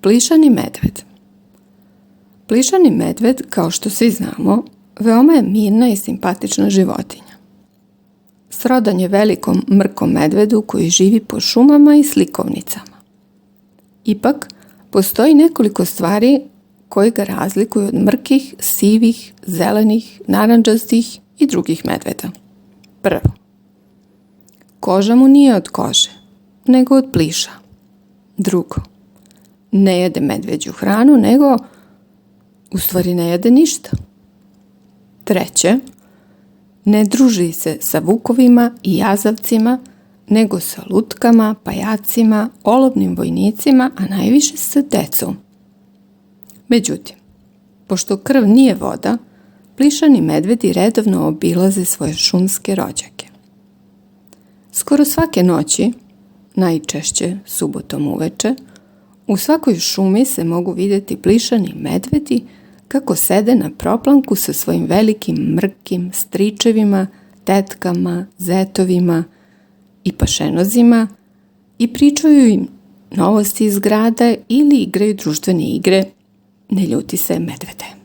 Plišani medved. Plišani medved, kao što svi znamo, veoma je mirna i simpatična životinja. Srodan je velikom mrkom medvedu koji živi po šumama i slikovnicama. Ipak, postoji nekoliko stvari koje ga razlikuju od mrkih, sivih, zelenih, narandžastih i drugih medveda. Prvo, koža mu nije od kože, nego od pliša. Drugo, ne jede medveđu hranu, nego u stvari ne jede ništa. Treće, ne druži se sa vukovima i jazavcima, nego sa lutkama, pajacima, olovnim vojnicima, a najviše sa decom. Međutim, pošto krv nije voda, plišani medvedi redovno obilaze svoje šumske rođake. Skoro svake noći, najčešće subotom uveče, u svakoj šumi se mogu vidjeti plišani medvedi kako sede na proplanku sa svojim velikim mrkim stričevima, tetkama, zetovima i pašenozima i pričaju im novosti iz grada ili igraju društvene igre Ne ljuti se medvede.